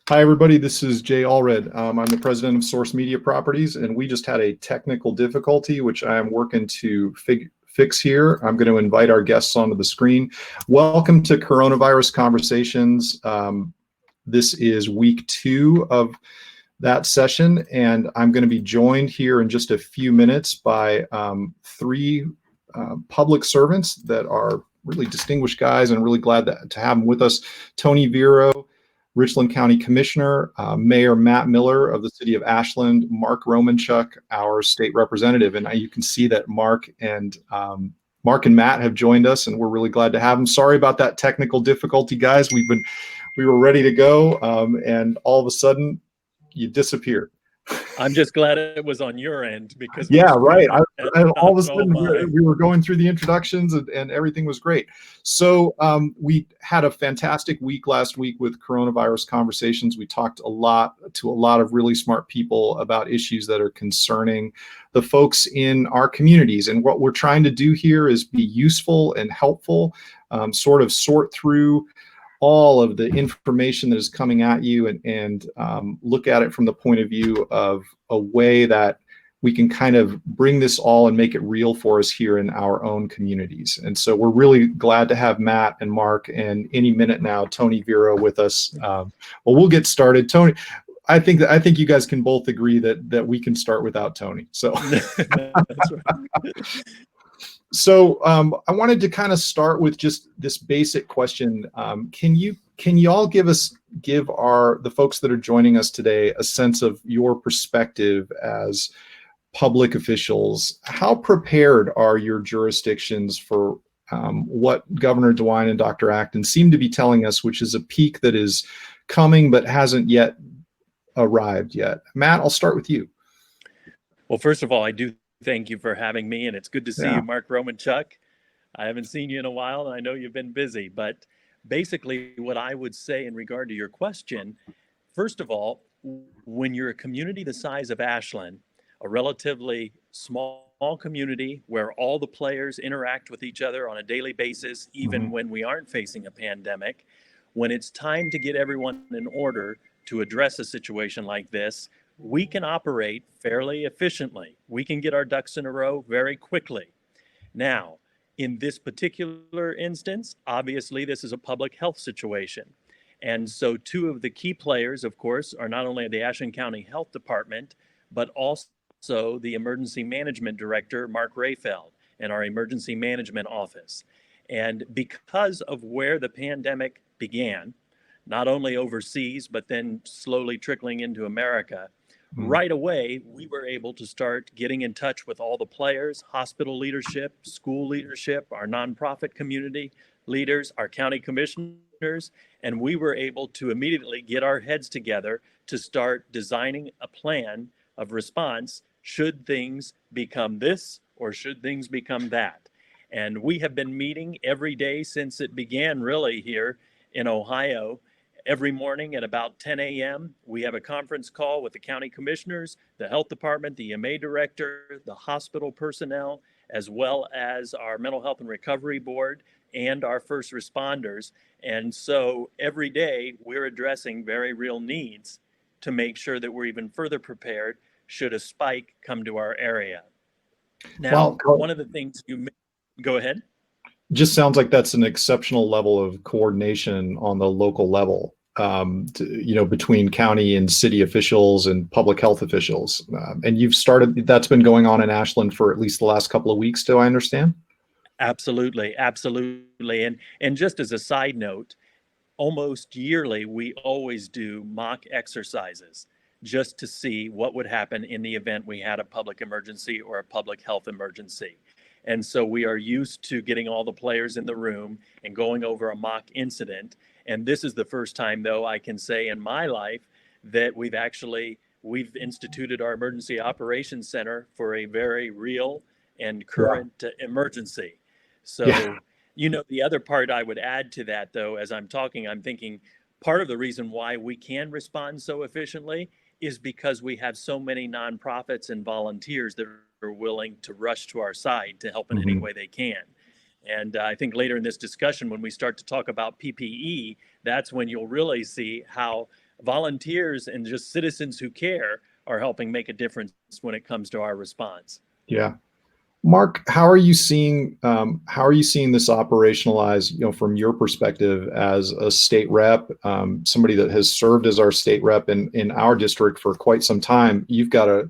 Hi, everybody. This is Jay Allred. I'm the president of Source Media Properties, and we just had a technical difficulty, which I am working to fix here. I'm going to invite our guests onto the screen. Welcome to Coronavirus Conversations. This is week 2 of that session, and I'm going to be joined here in just a few minutes by 3 public servants that are really distinguished guys, and really glad to have them with us. Tony Vero, Richland County Commissioner, Mayor Matt Miller of the city of Ashland, Mark Romanchuk, our state representative. And you can see that Mark and Matt have joined us, and we're really glad to have them. Sorry about that technical difficulty, guys. We were ready to go, and all of a sudden you disappeared. I'm just glad it was on your end, because yeah, right. All of a sudden we were going through the introductions, and everything was great. So we had a fantastic week last week with Coronavirus Conversations. We talked to a lot of really smart people about issues that are concerning the folks in our communities. And what we're trying to do here is be useful and helpful, sort of sort through all of the information that is coming at you, and look at it from the point of view of a way that we can kind of bring this all and make it real for us here in our own communities. And so we're really glad to have Matt and Mark, and any minute now, Tony Vero with us. Well, we'll get started. Tony, I think you guys can both agree that we can start without Tony. So. That's right. So I wanted to kind of start with just this basic question. Can you all give the folks that are joining us today a sense of your perspective as public officials? How prepared are your jurisdictions for what Governor DeWine and Dr. Acton seem to be telling us, which is a peak that is coming but hasn't yet arrived yet? Matt, I'll start with you. Well, first of all, I do thank you for having me, and it's good to see you, Mark Romanchuk. I haven't seen you in a while, and I know you've been busy, but basically what I would say in regard to your question, first of all, when you're a community the size of Ashland, a relatively small community where all the players interact with each other on a daily basis, even when we aren't facing a pandemic, when it's time to get everyone in order to address a situation like this, we can operate fairly efficiently. We can get our ducks in a row very quickly. Now, in this particular instance, obviously this is a public health situation. And so 2 of the key players, of course, are not only the Ashland County Health Department, but also the Emergency Management Director, Mark Rayfeld, and our Emergency Management Office. And because of where the pandemic began, not only overseas, but then slowly trickling into America, right away, we were able to start getting in touch with all the players, hospital leadership, school leadership, our nonprofit community leaders, our county commissioners, and we were able to immediately get our heads together to start designing a plan of response should things become this or should things become that. And we have been meeting every day since it began, really, here in Ohio. Every morning at about 10 a.m., we have a conference call with the county commissioners, the health department, the EMA director, the hospital personnel, as well as our mental health and recovery board and our first responders. And so every day we're addressing very real needs to make sure that we're even further prepared should a spike come to our area. Now, one of the things go ahead. Just sounds like that's an exceptional level of coordination on the local level, between county and city officials and public health officials. And that's been going on in Ashland for at least the last couple of weeks, do I understand? Absolutely. And just as a side note, almost yearly, we always do mock exercises just to see what would happen in the event we had a public emergency or a public health emergency. And so we are used to getting all the players in the room and going over a mock incident. And this is the first time, though, I can say in my life that we've instituted our Emergency Operations Center for a very real and current emergency. So, the other part I would add to that, though, as I'm talking, I'm thinking part of the reason why we can respond so efficiently is because we have so many nonprofits and volunteers that are willing to rush to our side to help in any way they can. And I think later in this discussion, when we start to talk about PPE, that's when you'll really see how volunteers and just citizens who care are helping make a difference when it comes to our response. Yeah. Mark, how are you seeing this operationalized, from your perspective as a state rep, somebody that has served as our state rep in our district for quite some time? You've got a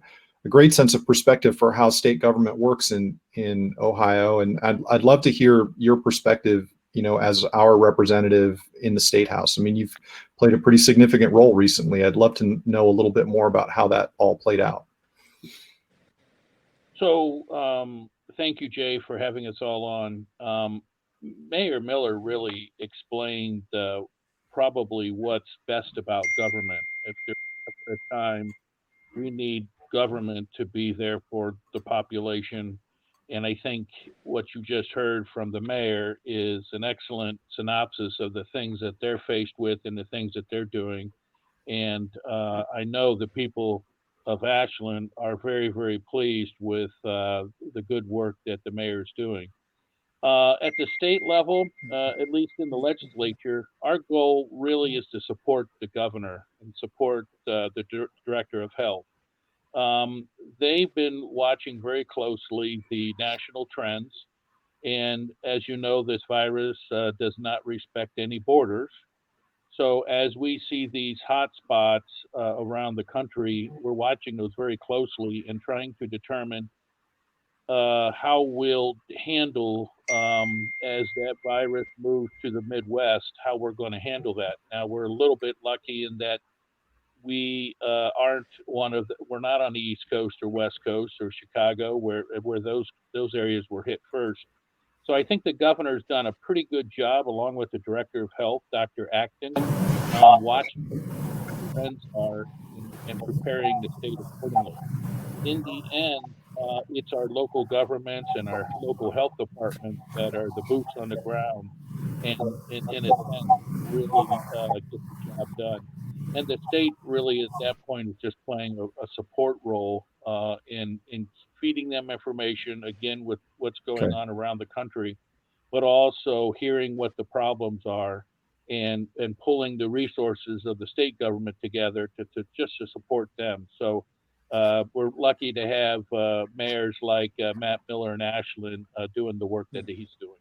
great sense of perspective for how state government works in Ohio, and I'd love to hear your perspective, as our representative in the state house. I mean, you've played a pretty significant role recently. I'd love to know a little bit more about how that all played out. So thank you, Jay, for having us all on. Mayor Miller really explained probably what's best about government. If there's a time we need government to be there for the population. And I think what you just heard from the mayor is an excellent synopsis of the things that they're faced with and the things that they're doing. And I know the people of Ashland are very, very pleased with the good work that the mayor is doing. At the state level, at least in the legislature, our goal really is to support the governor and support the director of health. They've been watching very closely the national trends. And as you know, this virus does not respect any borders. So as we see these hot spots around the country, we're watching those very closely and trying to determine how we'll handle as that virus moves to the Midwest, how we're going to handle that. Now we're a little bit lucky in that we aren't we're not on the East Coast or West Coast or Chicago where those areas were hit first. So I think the governor's done a pretty good job, along with the director of health, Dr. Acton, watching what trends are and preparing the state accordingly. In the end, it's our local governments and our local health departments that are the boots on the ground, and in a sense, really get the job done. And the state really, at that point, is just playing a support role in feeding them information again with what's going Okay. on around the country, but also hearing what the problems are and pulling the resources of the state government together to just to support them. So we're lucky to have mayors like Matt Miller in Ashland doing the work that he's doing.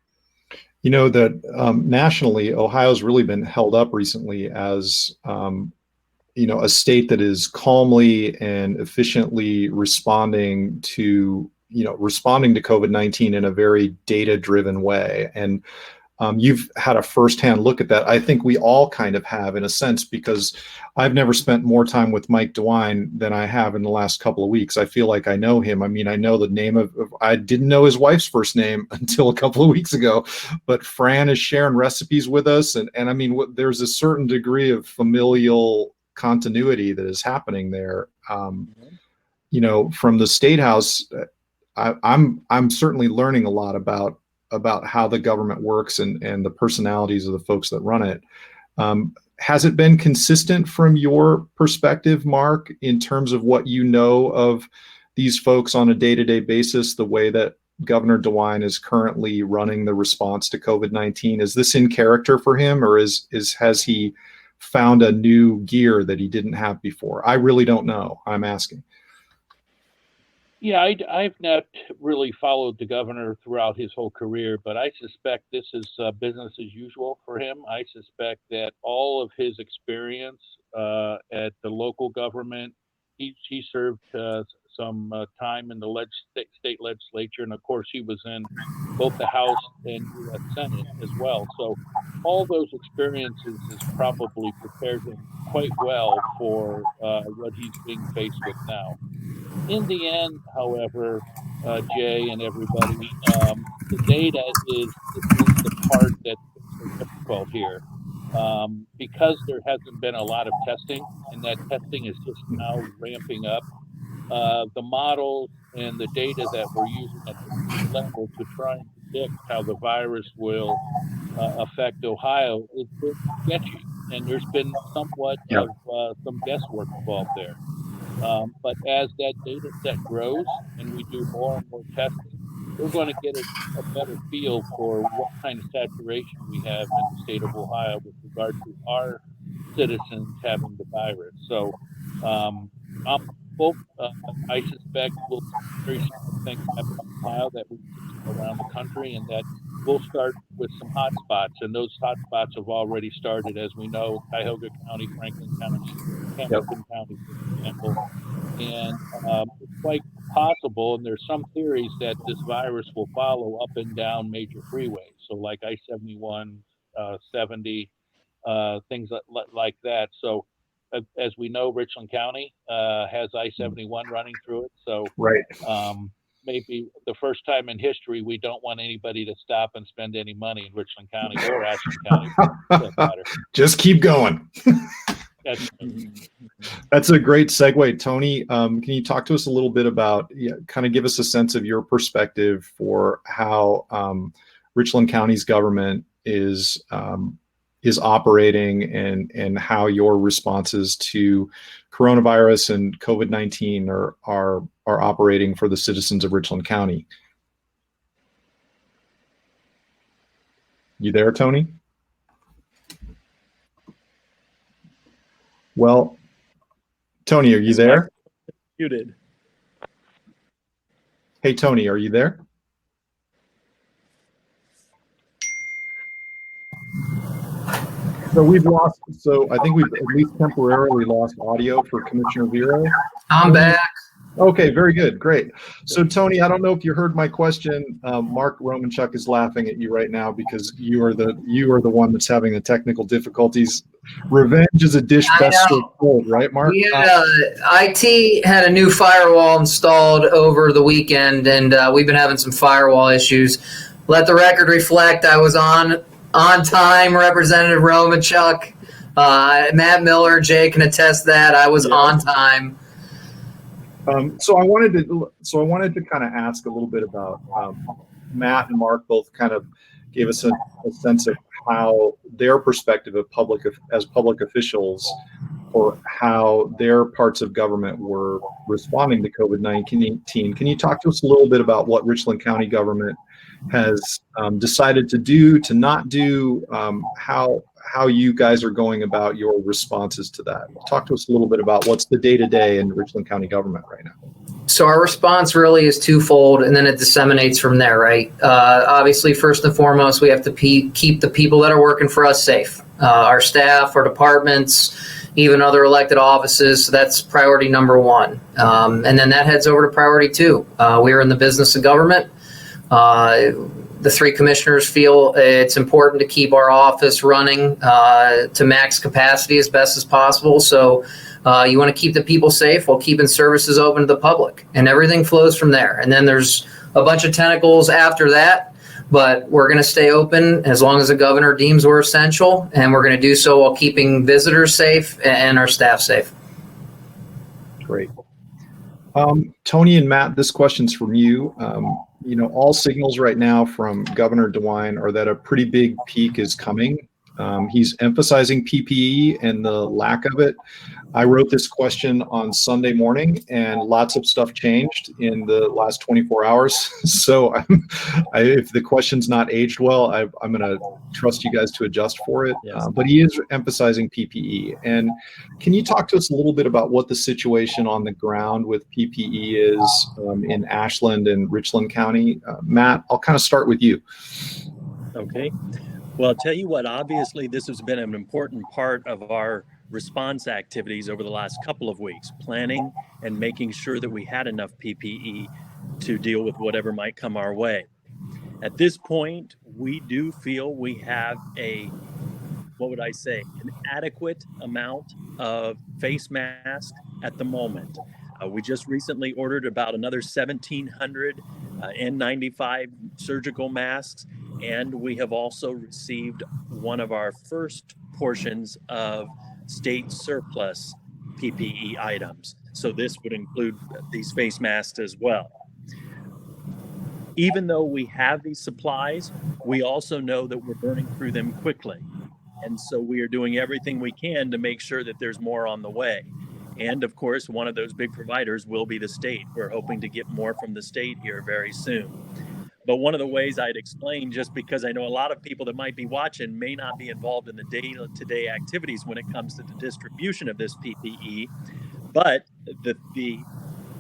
You know that nationally, Ohio's really been held up recently as a state that is calmly and efficiently responding to COVID-19 in a very data-driven way. And you've had a firsthand look at that. I think we all kind of have, in a sense, because I've never spent more time with Mike DeWine than I have in the last couple of weeks. I feel like I know him. I mean, I know the name I didn't know his wife's first name until a couple of weeks ago, but Fran is sharing recipes with us. And I mean, there's a certain degree of familial continuity that is happening there. From the State House, I'm certainly learning a lot about how the government works and the personalities of the folks that run it. Has it been consistent from your perspective, Mark, in terms of what you know of these folks on a day-to-day basis, the way that Governor DeWine is currently running the response to COVID-19? Is this in character for him, or has he found a new gear that he didn't have before? I really don't know. I'm asking. Yeah, I've not really followed the governor throughout his whole career, but I suspect this is business as usual for him. I suspect that all of his experience at the local government, he served some time in the state legislature, and of course he was in both the House and U.S. Senate as well. So all those experiences has probably prepared him quite well for what he's being faced with now. In the end, however, Jay and everybody, the data is the part that's been so difficult here. Because there hasn't been a lot of testing, and that testing is just now ramping up. The models and the data that we're using at the state level to try and predict how the virus will affect Ohio has been sketchy, and there's been somewhat Yeah. of some guesswork involved there. But as that data set grows and we do more and more testing, we're going to get a better feel for what kind of saturation we have in the state of Ohio with regard to our citizens having the virus. So I'm hopeful. I suspect we'll see very similar things happen in Ohio that we've seen around the country, and that we'll start with some hot spots. And those hot spots have already started, as we know, Cuyahoga County, Franklin County, Yep. Hamilton County, for example. And it's quite possible, and there's some theories that this virus will follow up and down major freeways. So like I-71, 70, things like that. So as we know, Richland County has I-71 running through it. So Right. Maybe the first time in history, we don't want anybody to stop and spend any money in Richland County or Ashland County, for that matter. Just keep going. That's That's a great segue, Tony. Can you talk to us a little bit about, kind of give us a sense of your perspective for how Richland County's government is operating, and how your responses to coronavirus and COVID-19 are operating for the citizens of Richland County. You there, Tony? Well, Tony, are you there? Muted. Hey, Tony, are you there? So I think we've at least temporarily lost audio for Commissioner Vero. I'm back. Okay, very good, great. So Tony, I don't know if you heard my question. Mark Romanchuk is laughing at you right now because you are the one that's having the technical difficulties. Revenge is a dish best served cold, right, Mark? Yeah, IT had a new firewall installed over the weekend, and we've been having some firewall issues. Let the record reflect, I was on time, Representative Romanchuk. Matt Miller, Jay can attest that I was on time. So I wanted to kind of ask a little bit about Matt and Mark both kind of gave us a sense of how their perspective of as public officials, or how their parts of government were responding to COVID-19. Can you talk to us a little bit about what Richland County government has decided to do, to not do, how you guys are going about your responses to that? Talk to us a little bit about what's the day-to-day in Richland County government right now. So our response really is twofold, and then it disseminates from there, right? Obviously, first and foremost, we have to keep the people that are working for us safe. Our staff, our departments, even other elected offices. So that's priority number one. And then that heads over to priority two. We're in the business of government. The three commissioners feel it's important to keep our office running to max capacity as best as possible. So you want to keep the people safe while keeping services open to the public, and everything flows from there. And then there's a bunch of tentacles after that, but we're going to stay open as long as the governor deems we're essential, and we're going to do so while keeping visitors safe and our staff safe. Great. Tony and Matt, this question's from you. All signals right now from Governor DeWine are that a pretty big peak is coming. He's emphasizing PPE and the lack of it. I wrote this question on Sunday morning, and lots of stuff changed in the last 24 hours. So if the question's not aged well, I'm going to trust you guys to adjust for it. Yes. But he is emphasizing PPE. And can you talk to us a little bit about what the situation on the ground with PPE is in Ashland and Richland County? Matt, I'll kind of start with you. Okay. Well, I'll tell you what, obviously this has been an important part of our response activities over the last couple of weeks, planning and making sure that we had enough PPE to deal with whatever might come our way. At this point, we do feel we have an adequate amount of face masks at the moment. We just recently ordered about another 1,700 N95 surgical masks, and we have also received one of our first portions of state surplus PPE items. So this would include these face masks as well. Even though we have these supplies, we also know that we're burning through them quickly. And so we are doing everything we can to make sure that there's more on the way. And of course, one of those big providers will be the state. We're hoping to get more from the state here very soon. But one of the ways I'd explain, just because I know a lot of people that might be watching may not be involved in the day-to-day activities when it comes to the distribution of this PPE, but the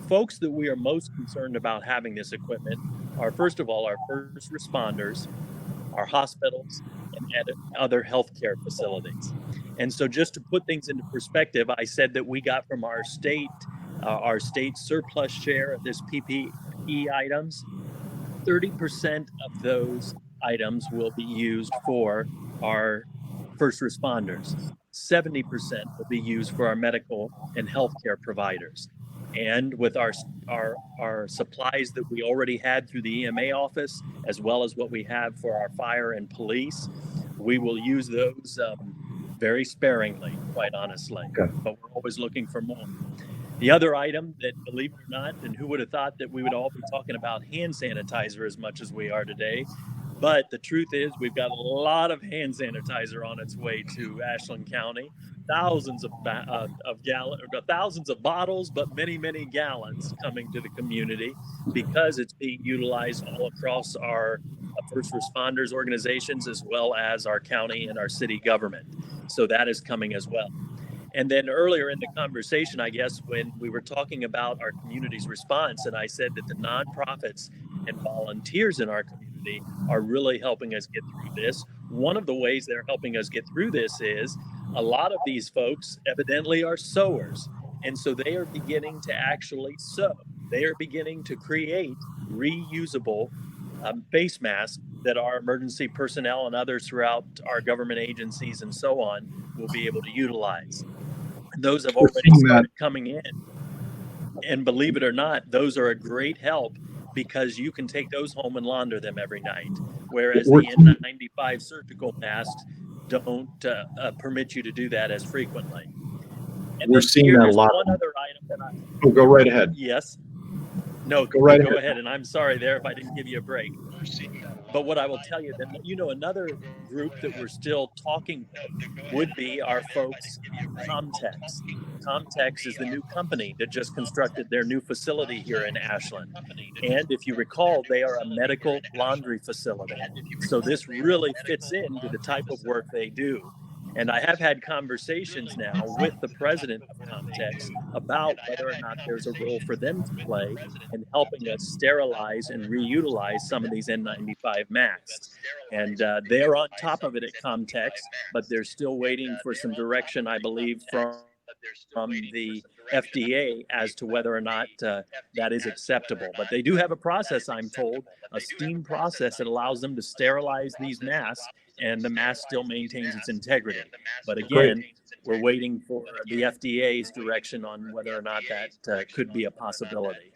folks that we are most concerned about having this equipment are, first of all, our first responders, our hospitals, and other healthcare facilities. And so just to put things into perspective, I said that we got from our state surplus share of this PPE items, 30% of those items will be used for our first responders. 70% will be used for our medical and healthcare providers. And with our supplies that we already had through the EMA office, as well as what we have for our fire and police, we will use those very sparingly, quite honestly. Okay. But we're always looking for more. The other item that, believe it or not, and who would have thought that we would all be talking about hand sanitizer as much as we are today, but the truth is we've got a lot of hand sanitizer on its way to Ashland County. Thousands of bottles, but many gallons coming to the community because it's being utilized all across our first responders organizations, as well as our county and our city government. So that is coming as well. And then earlier in the conversation, I guess, when we were talking about our community's response, and I said that the nonprofits and volunteers in our community are really helping us get through this. One of the ways they're helping us get through this is a lot of these folks evidently are sewers. And so they are beginning to actually sew. They are beginning to create reusable face masks that our emergency personnel and others throughout our government agencies and so on will be able to utilize. Those have already started coming in. And believe it or not, those are a great help because you can take those home and launder them every night. Whereas the N95 surgical masks don't permit you to do that as frequently. And we're seeing that a lot. One other item that go right ahead. Yes. No, go ahead. And I'm sorry there if I didn't give you a break. But what I will tell you, then, another group that we're still talking with would be our folks, Comtex. Comtex is the new company that just constructed their new facility here in Ashland. And if you recall, they are a medical laundry facility. So this really fits into the type of work they do. And I have had conversations now with the president of Comtex about whether or not there's a role for them to play in helping us sterilize and reutilize some of these N95 masks. And they're on top of it at Comtex, but they're still waiting for some direction, I believe, from the FDA as to whether or not that is acceptable. But they do have a process, I'm told, a steam process that allows them to sterilize these masks, and the mask still maintains its integrity. But again, we're waiting for the FDA's direction on whether or not that could be a possibility.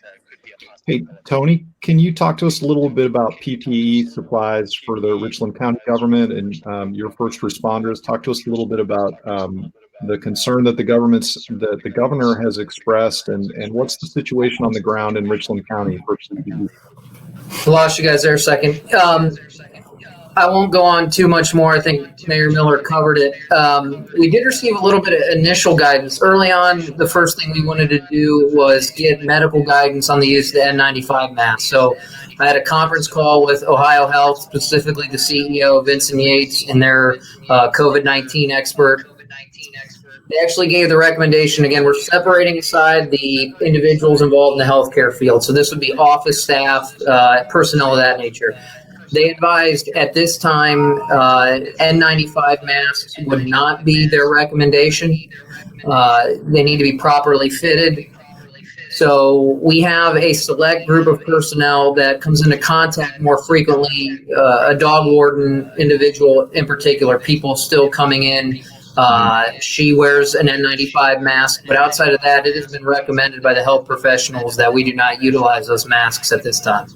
Hey, Tony, can you talk to us a little bit about PPE supplies for the Richland County government and your first responders? Talk to us a little bit about the concern that the governor has expressed, and what's the situation on the ground in Richland County for PPE? Lost you guys there a second. I won't go on too much more. I think Mayor Miller covered it. We did receive a little bit of initial guidance. Early on, the first thing we wanted to do was get medical guidance on the use of the N95 mask. So I had a conference call with Ohio Health, specifically the CEO, Vincent Yates, and their COVID-19 expert. They actually gave the recommendation, again, we're separating aside the individuals involved in the healthcare field. So this would be office staff, personnel of that nature. They advised at this time N95 masks would not be their recommendation. They need to be properly fitted. So we have a select group of personnel that comes into contact more frequently, a dog warden individual in particular, people still coming in. She wears an N95 mask, but outside of that, it has been recommended by the health professionals that we do not utilize those masks at this time.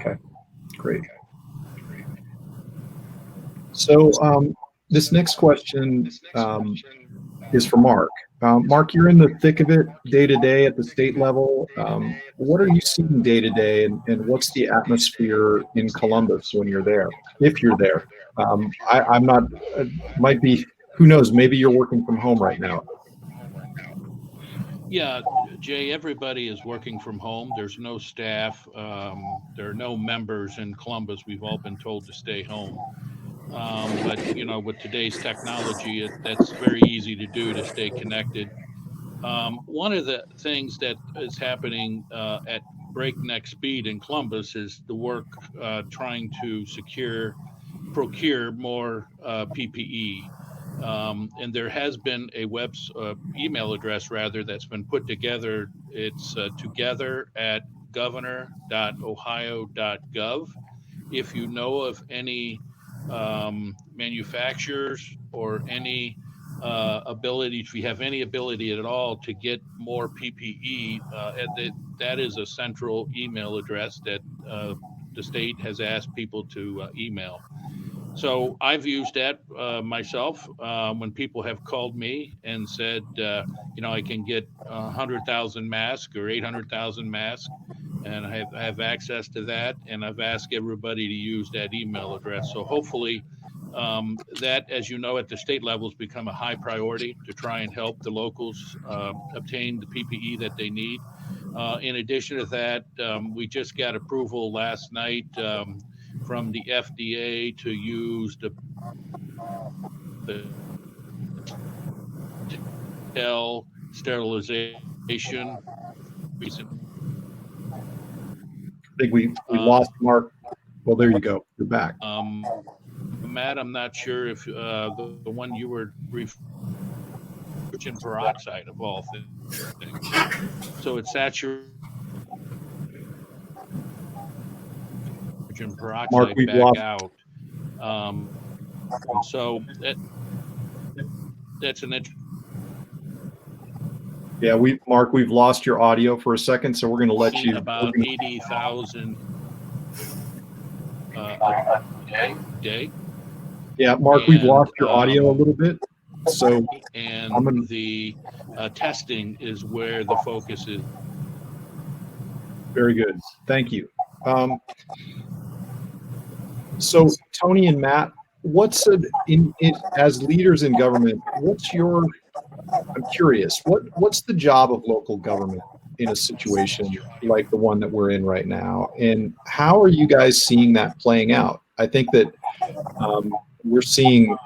Okay, great. So this next question is for Mark. Mark, you're in the thick of it day to day at the state level. What are you seeing day to day, and what's the atmosphere in Columbus when you're there, if you're there? I'm not, might be, who knows, maybe you're working from home right now. Yeah, Jay, everybody is working from home. There's no staff. There are no members in Columbus. We've all been told to stay home. But, with today's technology, that's very easy to do to stay connected. One of the things that is happening at breakneck speed in Columbus is the work trying to procure more PPE. And there has been a email address rather that's been put together. It's together@governor.ohio.gov. If you know of any manufacturers or any ability, if you have any ability at all to get more PPE, that is a central email address that the state has asked people to email. So I've used that myself when people have called me and said, I can get 100,000 masks or 800,000 masks, and I have access to that. And I've asked everybody to use that email address. So hopefully that, as you know, at the state level has become a high priority to try and help the locals obtain the PPE that they need. In addition to that, we just got approval last night from the FDA to use the sterilization. I think we lost Mark. Well, there you go. You're back. Matt, I'm not sure if the one you were hydrogen peroxide of all things. So it's saturated hydrogen peroxide Mark, we've back lost. out. So that's an interesting. Yeah, Mark, we've lost your audio for a second, so we're going to let you. About 80,000 a day. Yeah, Mark, we've lost your audio a little bit. So, the testing is where the focus is. Very good. Thank you. So, Tony and Matt, as leaders in government, I'm curious, what's the job of local government in a situation like the one that we're in right now? And how are you guys seeing that playing out? I think that we're seeing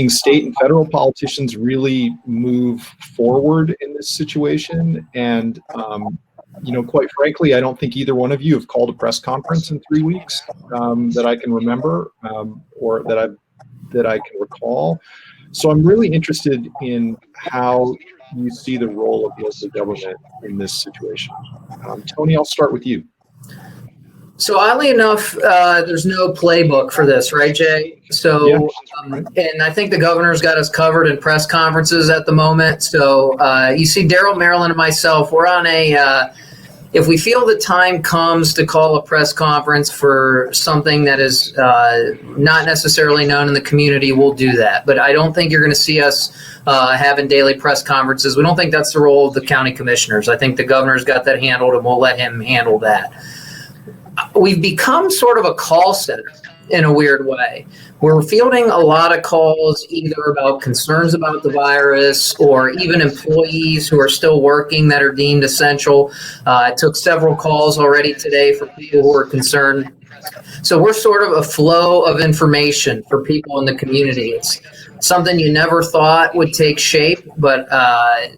state and federal politicians really move forward in this situation. And, quite frankly, I don't think either one of you have called a press conference in 3 weeks that I can remember or that I can recall. So I'm really interested in how you see the role of local government in this situation. Tony, I'll start with you. So oddly enough, there's no playbook for this, right, Jay? So, and I think the governor's got us covered in press conferences at the moment. So you see Daryl, Maryland, and myself, we're on if we feel the time comes to call a press conference for something that is not necessarily known in the community, we'll do that. But I don't think you're going to see us having daily press conferences. We don't think that's the role of the county commissioners. I think the governor's got that handled, and we'll let him handle that. We've become sort of a call center in a weird way. We're fielding a lot of calls either about concerns about the virus or even employees who are still working that are deemed essential. I took several calls already today from people who are concerned. So we're sort of a flow of information for people in the community. It's something you never thought would take shape, but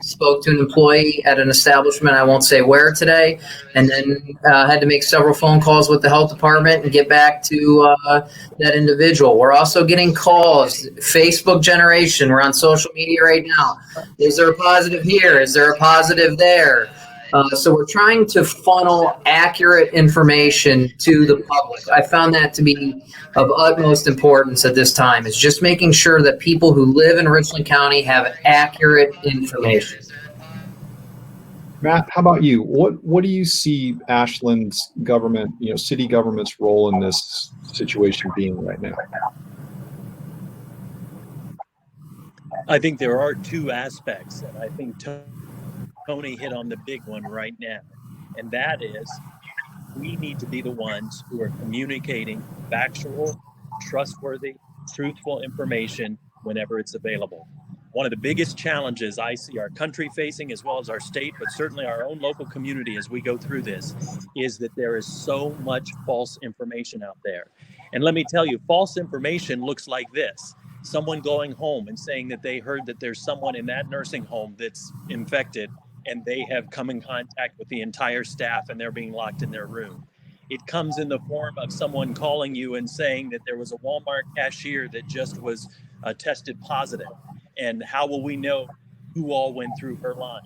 spoke to an employee at an establishment, I won't say where today, and then had to make several phone calls with the health department and get back to that individual. We're also getting calls, Facebook generation. We're on social media right now. Is there a positive here? Is there a positive there? So we're trying to funnel accurate information to the public. I found that to be of utmost importance at this time, is just making sure that people who live in Richland County have accurate information. Matt, how about you? What do you see Ashland's government, city government's role in this situation being right now? I think there are two aspects, and I think Tony hit on the big one right now, and that is we need to be the ones who are communicating factual, trustworthy, truthful information whenever it's available. one of the biggest challenges I see our country facing, as well as our state, but certainly our own local community as we go through this, is that there is so much false information out there. And let me tell you, false information looks like this. Someone going home and saying that they heard that there's someone in that nursing home that's infected, and they have come in contact with the entire staff and they're being locked in their room. It comes in the form of someone calling you and saying that there was a Walmart cashier that just was tested positive. And how will we know who all went through her line?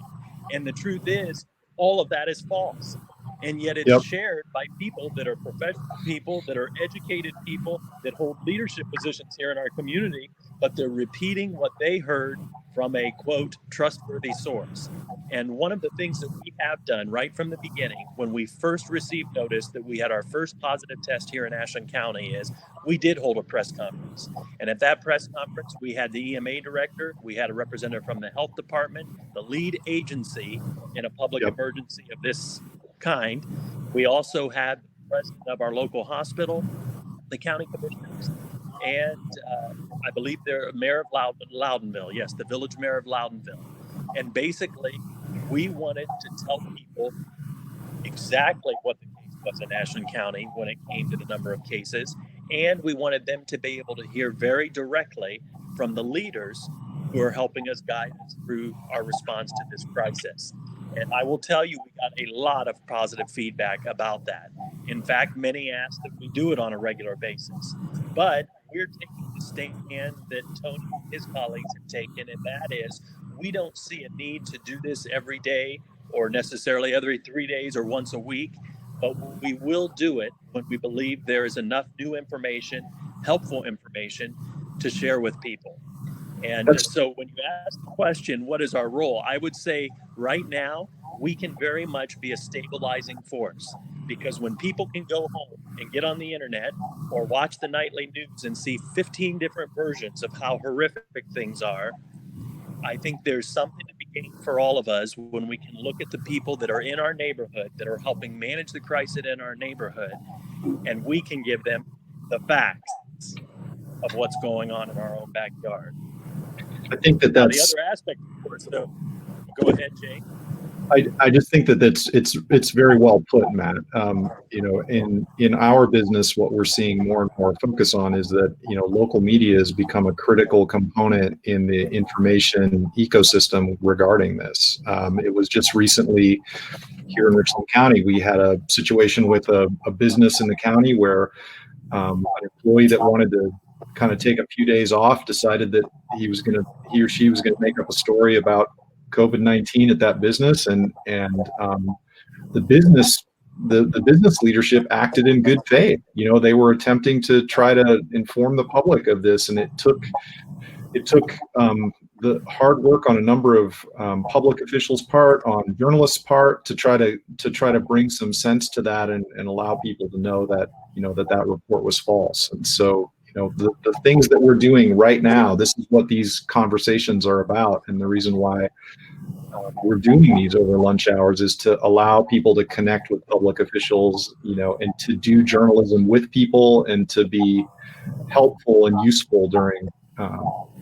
And the truth is, all of that is false. And yet it's shared by people that are professional people, that are educated people, that hold leadership positions here in our community, but they're repeating what they heard from a, quote, trustworthy source. And one of the things that we have done right from the beginning, when we first received notice that we had our first positive test here in Ashland County, is we did hold a press conference. And at that press conference, we had the EMA director, we had a representative from the health department, the lead agency in a public emergency of this kind. We also had the president of our local hospital, the county commissioners, and I believe they're mayor of Loudonville. Yes, the village mayor of Loudonville. And basically, we wanted to tell people exactly what the case was in Ashland County when it came to the number of cases. And we wanted them to be able to hear very directly from the leaders who are helping us guide us through our response to this crisis. And I will tell you, we got a lot of positive feedback about that. In fact, many asked that we do it on a regular basis. But we're taking the stand that Tony and his colleagues have taken, and that is, we don't see a need to do this every day or necessarily every 3 days or once a week, but we will do it when we believe there is enough new information, helpful information to share with people. And so when you ask the question, what is our role? I would say right now, we can very much be a stabilizing force, because when people can go home and get on the internet or watch the nightly news and see 15 different versions of how horrific things are, I think there's something to be gained for all of us when we can look at the people that are in our neighborhood that are helping manage the crisis in our neighborhood, and we can give them the facts of what's going on in our own backyard. I think that's the other aspect, of course, though. Go ahead, Jay. I just think that it's very well put, Matt. In our business, what we're seeing more and more focus on is that local media has become a critical component in the information ecosystem regarding this. It was just recently here in Richland County, we had a situation with a business in the county where an employee that wanted to kind of take a few days off decided that he or she was gonna make up a story about COVID-19 at that business, and the business leadership acted in good faith. They were attempting to try to inform the public of this, and it took the hard work on a number of public officials' part, on journalists' part, to try to bring some sense to that and allow people to know that that report was false. And so the things that we're doing right now, this is what these conversations are about, and the reason why we're doing these over lunch hours is to allow people to connect with public officials, and to do journalism with people and to be helpful and useful during a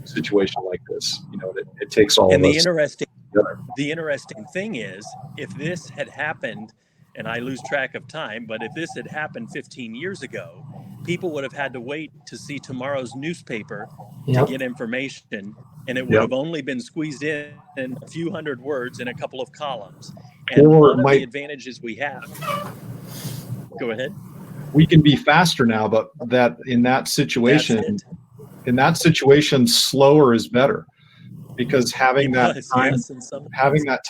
situation like this. It takes all of us. The interesting thing is, if this had happened, and I lose track of time, but if this had happened 15 years ago, people would have had to wait to see tomorrow's newspaper to get information, and it would have only been squeezed in a few hundred words in a couple of columns. And one of the advantages we have, go ahead. We can be faster now, but in that situation, slower is better, because having that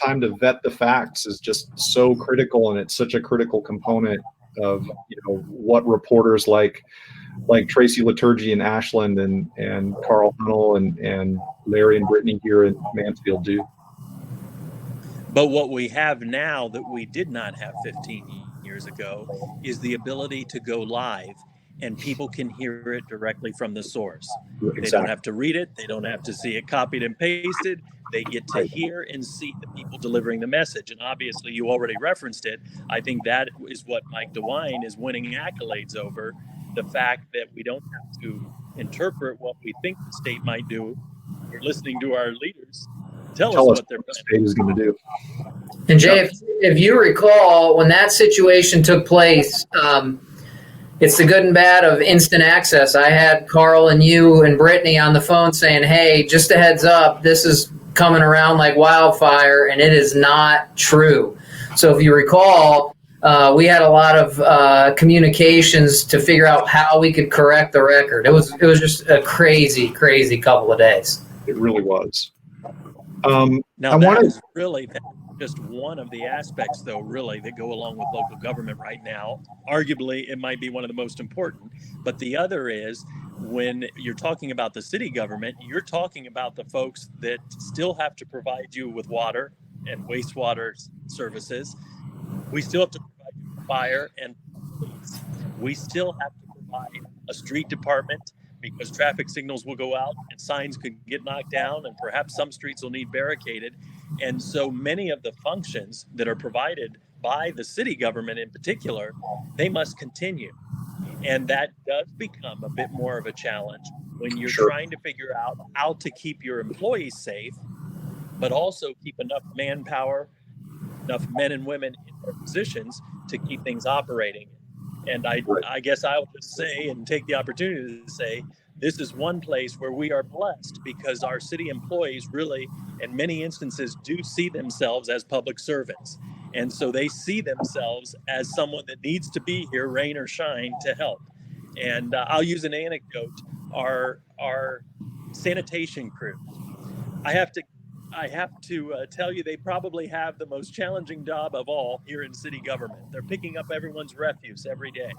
time to vet the facts is just so critical, and it's such a critical component of what reporters like Tracy Liturgy in Ashland and Carl Hunnell and Larry and Brittany here in Mansfield do. But what we have now that we did not have 15 years ago is the ability to go live, and people can hear it directly from the source. Exactly. They don't have to read it. They don't have to see it copied and pasted. They get to hear and see the people delivering the message. And obviously, you already referenced it. I think that is what Mike DeWine is winning accolades over, the fact that we don't have to interpret what we think the state might do We're listening to our leaders tell us what they're planning. The state is going to do. And Jay, if you recall, when that situation took place, it's the good and bad of instant access. I had Carl and you and Brittany on the phone saying, hey, just a heads up, this is coming around like wildfire, and it is not true. So if you recall, we had a lot of communications to figure out how we could correct the record. It was just a crazy couple of days. It really was. Now, that is really just one of the aspects, though, really, that go along with local government right now. Arguably, it might be one of the most important. But the other is, when you're talking about the city government, you're talking about the folks that still have to provide you with water and wastewater services. We still have to provide you with fire and police. We still have to provide a street department, because traffic signals will go out and signs could get knocked down, and perhaps some streets will need barricaded. And so many of the functions that are provided by the city government in particular, they must continue. And that does become a bit more of a challenge when you're trying to figure out how to keep your employees safe, but also keep enough manpower, enough men and women in their positions to keep things operating. And I guess I'll just say, and take the opportunity to say, this is one place where we are blessed, because our city employees really, in many instances, do see themselves as public servants. And so they see themselves as someone that needs to be here, rain or shine, to help. And I'll use an anecdote. Our sanitation crew, I have to tell you, they probably have the most challenging job of all here in city government. They're picking up everyone's refuse every day.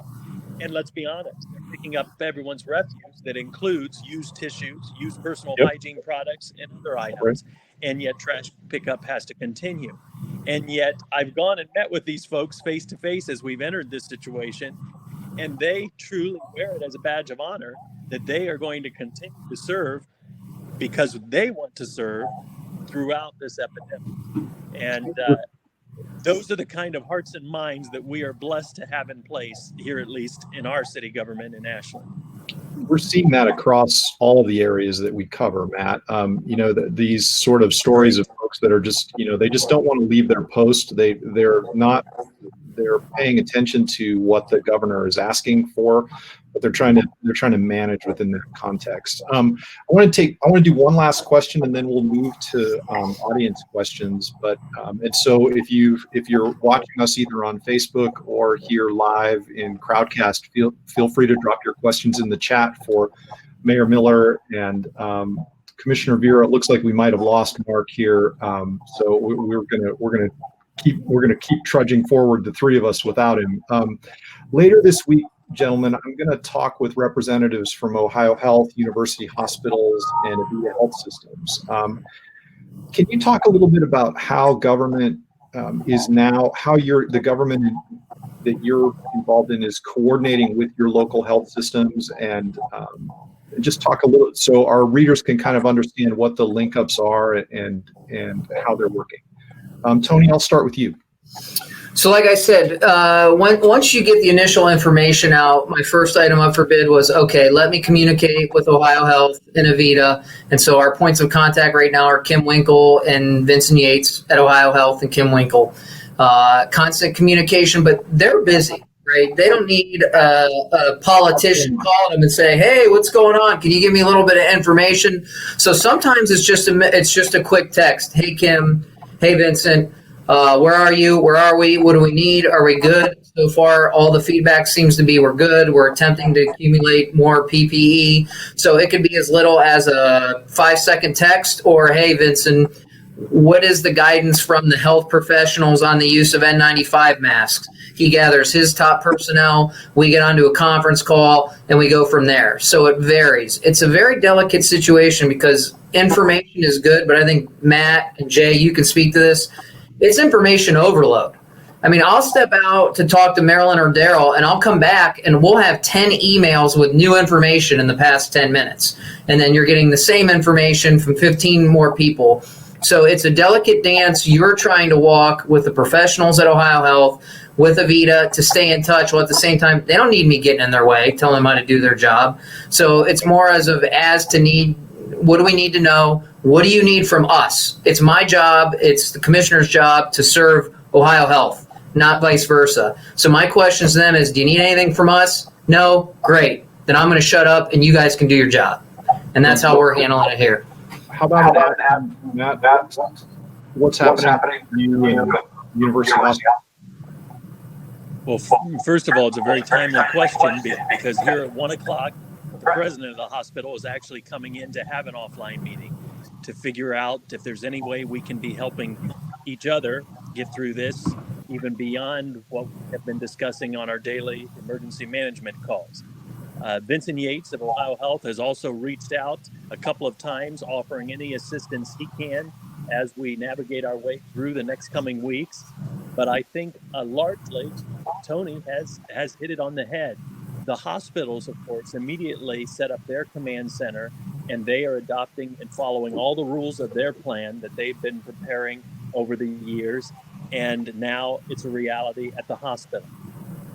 And let's be honest, they're picking up everyone's refuse that includes used tissues, used personal hygiene products, and other items. And yet trash pickup has to continue. And yet I've gone and met with these folks face to face as we've entered this situation, and they truly wear it as a badge of honor that they are going to continue to serve, because they want to serve throughout this epidemic. And those are the kind of hearts and minds that we are blessed to have in place here, at least in our city government in Ashland. We're seeing that across all of the areas that we cover, Matt. These sort of stories of folks that are just, they just don't want to leave their post. They're paying attention to what the governor is asking for, but they're trying to manage within that context. I want to do one last question, and then we'll move to audience questions. But and so if you're watching us either on Facebook or here live in Crowdcast, feel free to drop your questions in the chat for Mayor Miller and Commissioner Vero. It looks like we might have lost Mark here, so we're gonna keep trudging forward, the three of us, without him. Later this week, gentlemen, I'm going to talk with representatives from Ohio Health, University Hospitals, and Vero Health Systems. Can you talk a little bit about how government is now, how the government that you're involved in is coordinating with your local health systems, and just talk a little so our readers can kind of understand what the link ups are and how they're working. Tony, I'll start with you. So like I said, once you get the initial information out, my first item up for bid was, okay, let me communicate with Ohio Health and Avita. And so our points of contact right now are Kim Winkle and Vincent Yates at Ohio Health and Kim Winkle. Constant communication, but they're busy, right? They don't need a politician calling them and say, hey, what's going on? Can you give me a little bit of information? So sometimes it's just a quick text. Hey, Kim. Hey, Vincent. Where are you? Where are we? What do we need? Are we good? So far, all the feedback seems to be we're good. We're attempting to accumulate more PPE. So it could be as little as a 5-second text, or, hey, Vincent, what is the guidance from the health professionals on the use of N95 masks? He gathers his top personnel. We get onto a conference call, and we go from there. So it varies. It's a very delicate situation because information is good, but I think Matt and Jay, you can speak to this. It's information overload. I mean, I'll step out to talk to Marilyn or Daryl, and I'll come back, and we'll have 10 emails with new information in the past 10 minutes. And then you're getting the same information from 15 more people. So it's a delicate dance you're trying to walk with the professionals at Ohio Health, with Avita, to stay in touch, while at the same time, they don't need me getting in their way, telling them how to do their job. So it's more as to need What do we need to know? What do you need from us? It's my job. It's the commissioner's job to serve Ohio Health, not vice versa. So my question to them is, do you need anything from us? No? Great. Then I'm going to shut up and you guys can do your job. And that's how we're handling it here. How about Matt? What's happening for you in University of Ashland? Well, first of all, it's a very timely question because here at 1 o'clock, the president of the hospital is actually coming in to have an offline meeting to figure out if there's any way we can be helping each other get through this, even beyond what we have been discussing on our daily emergency management calls. Vincent Yates of Ohio Health has also reached out a couple of times, offering any assistance he can as we navigate our way through the next coming weeks. But I think largely Tony has hit it on the head. The hospitals, of course, immediately set up their command center, and they are adopting and following all the rules of their plan that they've been preparing over the years. And now it's a reality at the hospital.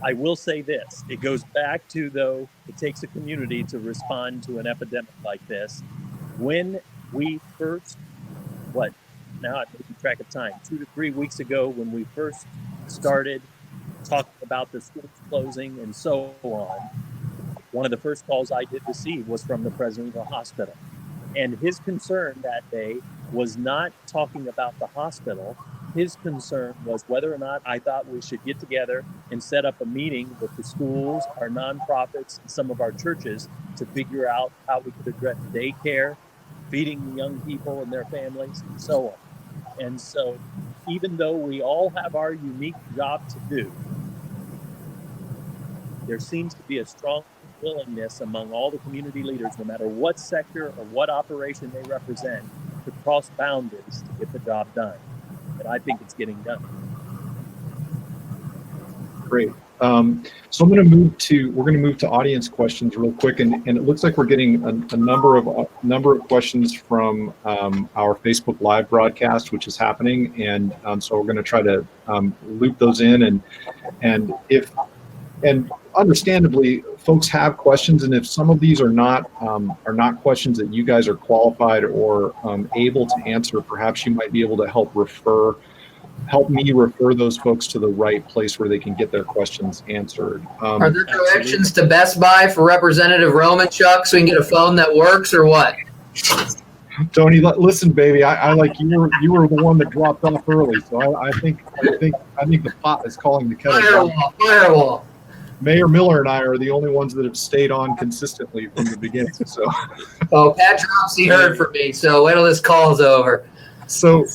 I will say this, it goes back to, though, it takes a community to respond to an epidemic like this. When we first, now I'm losing track of time, 2 to 3 weeks ago, when we first started talking about the schools closing and so on, one of the first calls I did receive was from the president of the hospital. And his concern that day was not talking about the hospital. His concern was whether or not I thought we should get together and set up a meeting with the schools, our nonprofits, and some of our churches to figure out how we could address daycare, feeding young people and their families, and so on. And so even though we all have our unique job to do, there seems to be a strong willingness among all the community leaders, no matter what sector or what operation they represent, to cross boundaries to get the job done. And I think it's getting done. Great. So we're going to move to audience questions real quick, and it looks like we're getting a number of questions from our Facebook Live broadcast, which is happening, and so we're going to try to loop those in, and understandably, folks have questions, and if some of these are not questions that you guys are qualified or able to answer, perhaps you might be able to help me refer those folks to the right place where they can get their questions answered. Are there directions to Best Buy for Representative Romanchuk so we can get a phone that works, or what? Tony, listen, baby, I like you were the one that dropped off early, so I think the pot is calling the kettle. Firewall. Mayor Miller and I are the only ones that have stayed on consistently from the beginning. So, Pat Dropsy heard from me. So wait till this call's over. So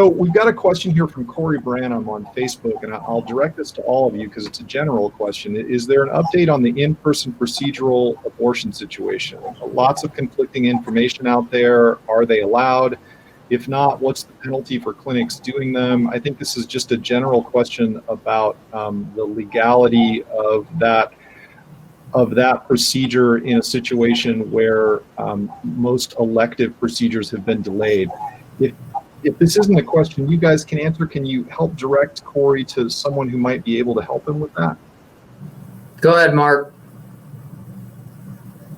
we've got a question here from Corey Branham on Facebook, and I'll direct this to all of you because it's a general question. Is there an update on the in-person procedural abortion situation? Lots of conflicting information out there. Are they allowed? If not, what's the penalty for clinics doing them? I think this is just a general question about the legality of that procedure in a situation where most elective procedures have been delayed. If this isn't a question you guys can answer, can you help direct Corey to someone who might be able to help him with that? Go ahead, Mark.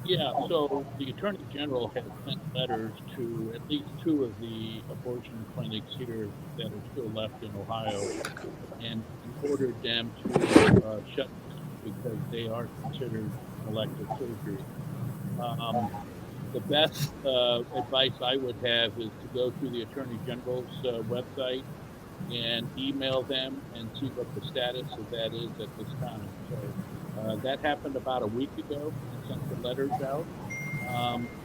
Yeah, so the Attorney General has sent letters to at least 2 of the abortion clinics here that are still left in Ohio and ordered them to shut because they are considered elective surgery. The best advice I would have is to go to the Attorney General's website and email them and see what the status of that is at this time. So that happened about a week ago. I sent the letters out,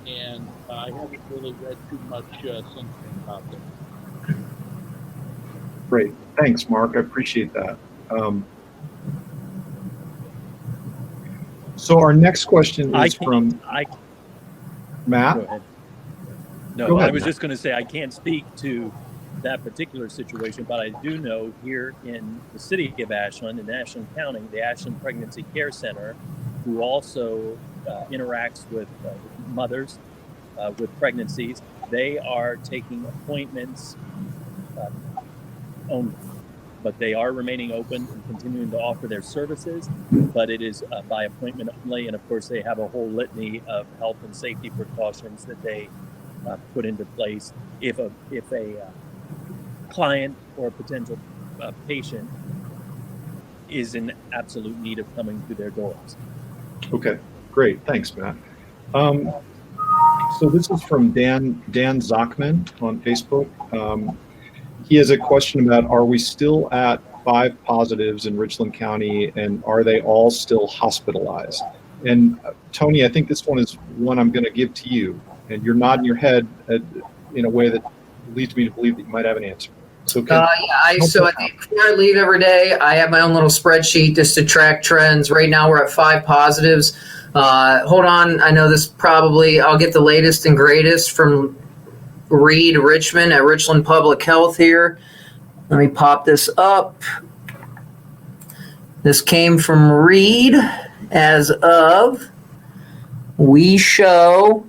and I haven't really read too much since then about that. Great. Thanks, Mark. I appreciate that. So our next question is from Matt. Go ahead. No, Go ahead, I was Matt. just going to say I can't speak to that particular situation, but I do know here in the city of Ashland, in Ashland County, the Ashland Pregnancy Care Center, who also interacts with mothers with pregnancies, they are taking appointments only, but they are remaining open and continuing to offer their services, but it is by appointment only, and of course they have a whole litany of health and safety precautions that they put into place if a client or potential patient is in absolute need of coming through their doors. Okay, great. Thanks, Matt. So this is from Dan Zachman on Facebook. He has a question about, are we still at 5 positives in Richland County, and are they all still hospitalized? And Tony, I think this one is one I'm going to give to you, and you're nodding your head in a way that leads me to believe that you might have an answer. So I think before I leave every day, I have my own little spreadsheet just to track trends. Right now, we're at 5 positives. Hold on, I know this probably. I'll get the latest and greatest from Richmond at Richland Public Health here. Let me pop this up. This came from Reed as of, we show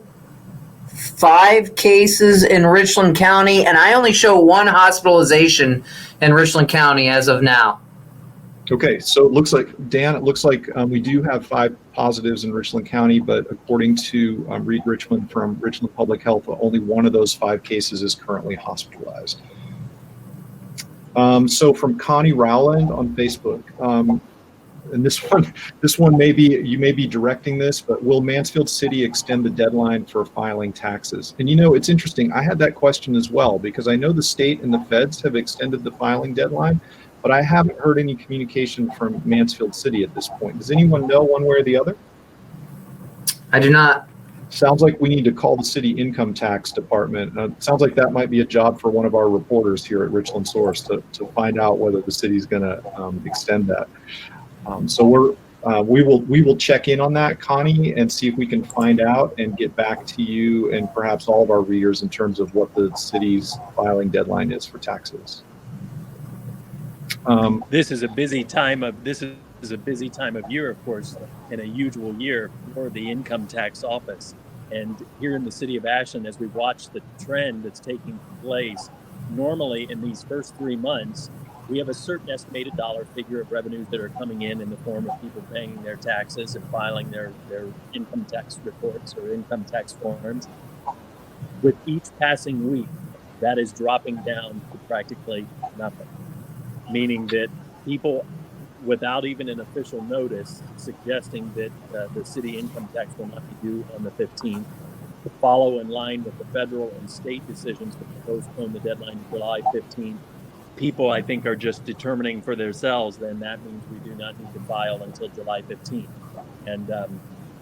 5 cases in Richland County, and I only show 1 hospitalization in Richland County as of now. Okay, so it looks like, Dan, we do have 5 positives in Richland County, but according to Reed Richmond from Richland Public Health, only 1 of those 5 cases is currently hospitalized. So from Connie Rowland on Facebook, and this one you may be directing this, but will Mansfield City extend the deadline for filing taxes? And it's interesting. I had that question as well, because I know the state and the feds have extended the filing deadline, but I haven't heard any communication from Mansfield City at this point. Does anyone know one way or the other? I do not. Sounds like we need to call the city income tax department. Sounds like that might be a job for one of our reporters here at Richland Source to find out whether the city's going to extend that. So we will check in on that, Connie, and see if we can find out and get back to you and perhaps all of our readers in terms of what the city's filing deadline is for taxes. This is a busy time of year, of course, in a usual year for the income tax office. And here in the city of Ashland, as we watch the trend that's taking place, normally in these first 3 months, we have a certain estimated dollar figure of revenues that are coming in the form of people paying their taxes and filing their income tax reports or income tax forms. With each passing week, that is dropping down to practically nothing, meaning that people, without even an official notice suggesting that the city income tax will not be due on the 15th, to follow in line with the federal and state decisions to postpone the deadline to July 15th. People, I think, are just determining for themselves, then that means we do not need to file until July 15th. And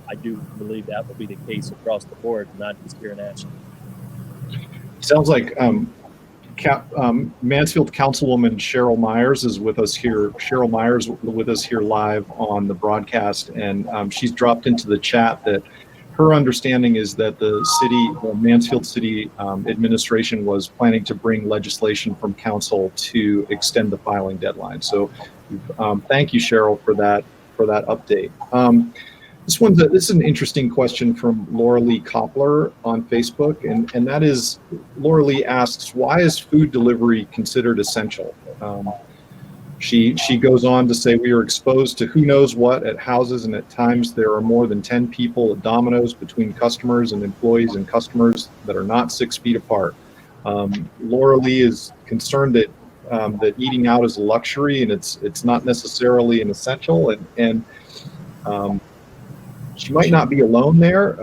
I do believe that will be the case across the board, not just here in Ashland. Sounds like Mansfield Councilwoman Cheryl Myers is with us here. Cheryl Myers with us here live on the broadcast, and she's dropped into the chat that her understanding is that the Mansfield City administration was planning to bring legislation from council to extend the filing deadline. So thank you, Cheryl, for that update. This is an interesting question from Laura Lee Koppler on Facebook, and that is, Laura Lee asks, why is food delivery considered essential? She goes on to say, we are exposed to who knows what at houses, and at times there are more than 10 people at Domino's between customers and employees and customers that are not 6 feet apart. Laura Lee is concerned that eating out is a luxury and it's not necessarily an essential, and she might not be alone there.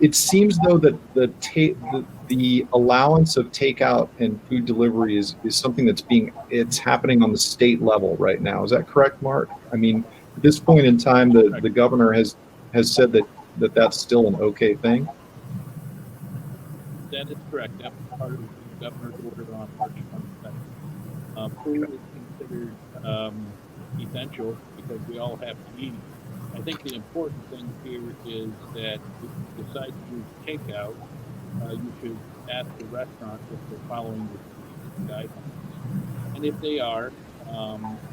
It seems though that the allowance of takeout and food delivery is something it's happening on the state level right now. Is that correct, Mark? I mean, at this point in time, the governor has said that's still an okay thing. That is correct. That was part of the governor's order on March 22nd. Food is considered essential because we all have to eat. I think the important thing here is that if you decide to use takeout, you should ask the restaurant if they're following the guidelines. And if they are,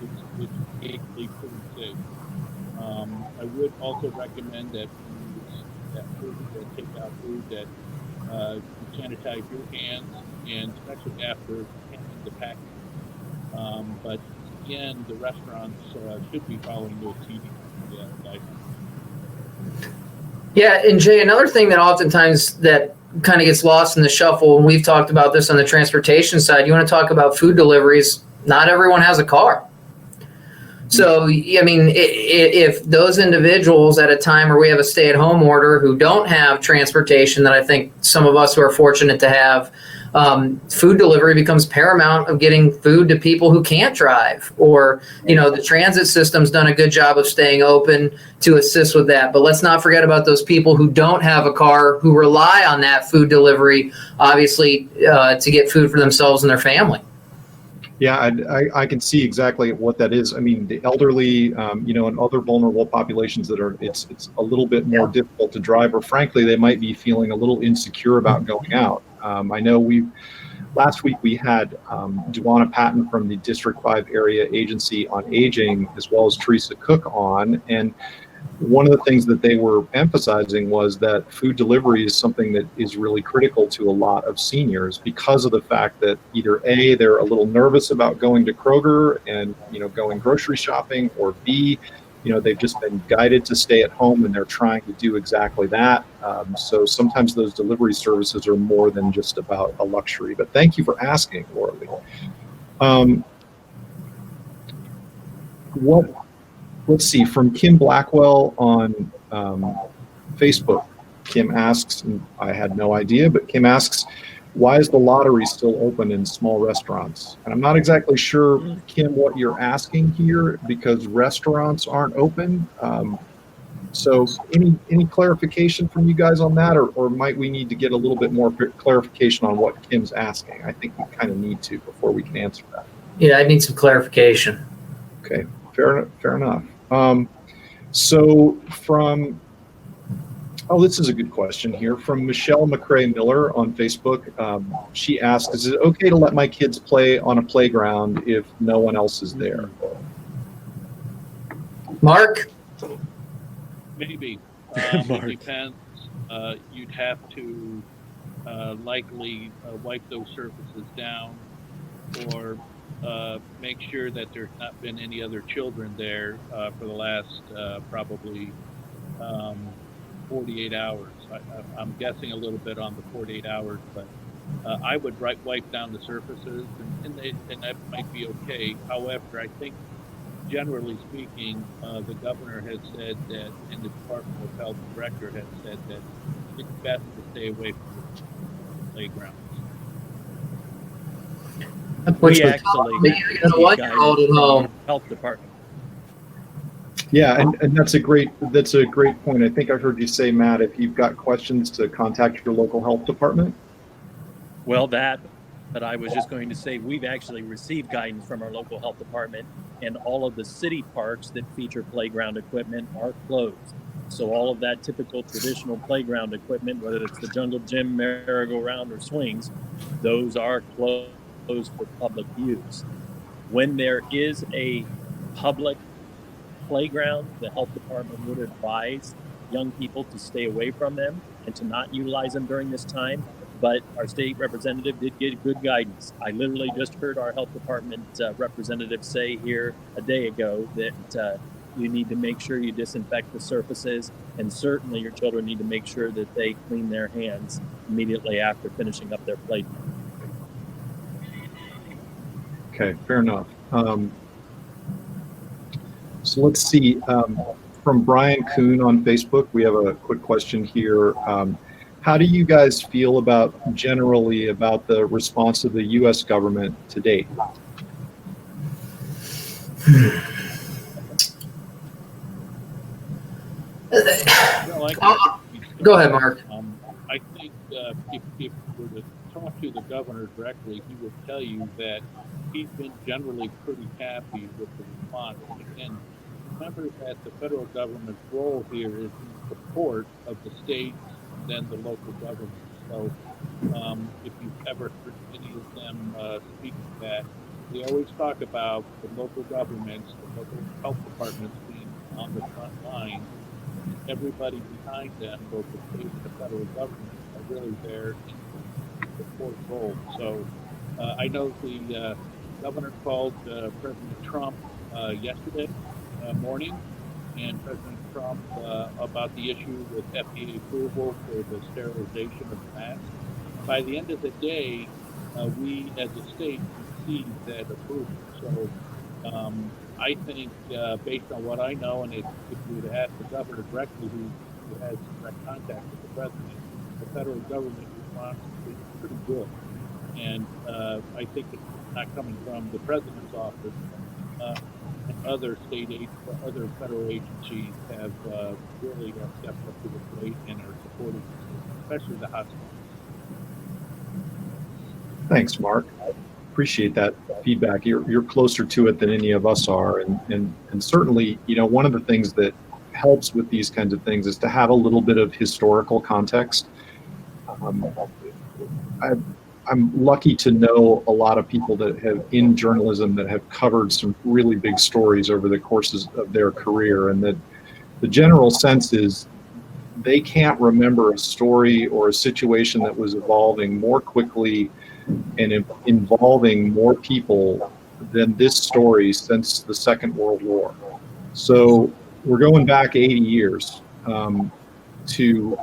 it's basically pretty safe. I would also recommend that you use that food, that takeout food, that you sanitize your hands, and especially after handling the package. But again, the restaurants should be following those CDC guidelines. Yeah, and Jay, another thing that oftentimes that kind of gets lost in the shuffle, and we've talked about this on the transportation side, you want to talk about food deliveries, not everyone has a car. So, I mean, if those individuals at a time where we have a stay-at-home order who don't have transportation that I think some of us who are fortunate to have, food delivery becomes paramount of getting food to people who can't drive, or, the transit system's done a good job of staying open to assist with that. But let's not forget about those people who don't have a car, who rely on that food delivery, obviously, to get food for themselves and their family. Yeah, I can see exactly what that is. I mean, the elderly, and other vulnerable populations that are, it's a little bit more difficult to drive, or frankly, they might be feeling a little insecure about going out. I know last week we had Duana Patton from the District 5 Area Agency on Aging, as well as Teresa Cook on, and one of the things that they were emphasizing was that food delivery is something that is really critical to a lot of seniors, because of the fact that either A, they're a little nervous about going to Kroger and, going grocery shopping, or B, they've just been guided to stay at home and they're trying to do exactly that. So sometimes those delivery services are more than just about a luxury. But thank you for asking, Laura Lee. Let's see, from Kim Blackwell on Facebook. Kim asks, and I had no idea, but Kim asks, why is the lottery still open in small restaurants? And I'm not exactly sure, Kim, what you're asking here, because restaurants aren't open. So any clarification from you guys on that, or might we need to get a little bit more clarification on what Kim's asking? I think we kind of need to before we can answer that. Yeah, I need some clarification. Okay, fair enough. So this is a good question here from Michelle McCrae Miller on Facebook. She asked, is it okay to let my kids play on a playground if no one else is there? Mark? Maybe. Mark. It depends. You'd have to likely wipe those surfaces down, or make sure that there's not been any other children there for the last probably 48 hours. I'm guessing a little bit on the 48 hours, but I would wipe down the surfaces, and that might be okay. However, I think generally speaking, the governor has said that, and the Department of Health director has said that it's best to stay away from the playgrounds. Which we actually one-year-old at home. Health department. Yeah, and that's a great point. I think I heard you say, Matt, if you've got questions, to contact your local health department. Well, but I was just going to say, we've actually received guidance from our local health department, and all of the city parks that feature playground equipment are closed. So all of that typical traditional playground equipment, whether it's the jungle gym, merry-go-round, or swings, those are closed for public use. When there is a public playground, the health department would advise young people to stay away from them and to not utilize them during this time. But our state representative did get good guidance. I literally just heard our health department representative say here a day ago that you need to make sure you disinfect the surfaces, and certainly your children need to make sure that they clean their hands immediately after finishing up their play. Okay, fair enough. So let's see, from Brian Kuhn on Facebook, we have a quick question here. How do you guys feel generally about the response of the U.S. government to date? Go ahead, Mark. I think if you were to talk to the governor directly, he would tell you that he's been generally pretty happy with the response. Again, remember that the federal government's role here is in support of the states and then the local government. So if you've ever heard any of them speak to that, they always talk about the local governments, the local health departments being on the front line. Everybody behind them, both the state and the federal government, are really there in support role. So I know the governor called President Trump yesterday morning and President Trump about the issue with FDA approval for the sterilization of the mask. By the end of the day, we as a state received that approval. So I think, based on what I know, and if you would ask the governor directly, who has direct contact with the president, the federal government response is pretty good. And I think it's not coming from the president's office. And other other federal agencies have really stepped up to the plate and are supporting, especially the hospitals. Thanks, Mark. Appreciate that feedback. You're closer to it than any of us are, and certainly, one of the things that helps with these kinds of things is to have a little bit of historical context. I'm lucky to know a lot of people that have in journalism that have covered some really big stories over the courses of their career, and that the general sense is they can't remember a story or a situation that was evolving more quickly and involving more people than this story since the Second World War. So we're going back 80 years to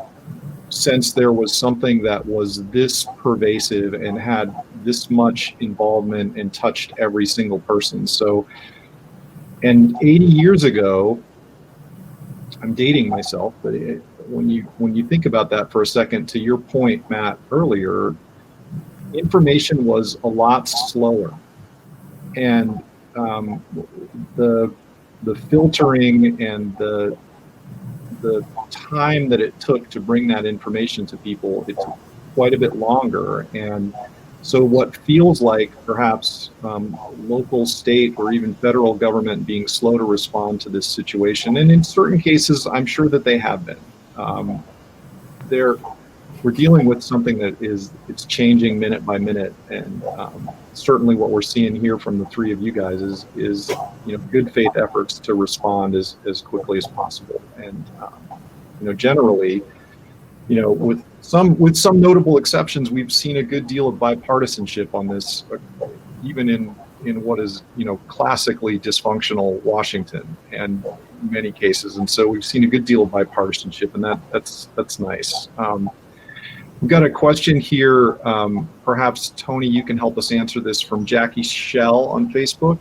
since there was something that was this pervasive and had this much involvement and touched every single person. So, and 80 years ago, I'm dating myself, but when you think about that for a second, to your point, Matt, earlier, information was a lot slower, and the filtering and the time that it took to bring that information to people, it took quite a bit longer. And so what feels like perhaps local, state, or even federal government being slow to respond to this situation, and in certain cases, I'm sure that they have been. We're dealing with something that it's changing minute by minute, and certainly what we're seeing here from the three of you guys is good faith efforts to respond as quickly as possible. And generally, with some notable exceptions, we've seen a good deal of bipartisanship on this, even in what is classically dysfunctional Washington, and in many cases. And so we've seen a good deal of bipartisanship, and that's nice. We've got a question here. Perhaps, Tony, you can help us answer this, from Jackie Shell on Facebook.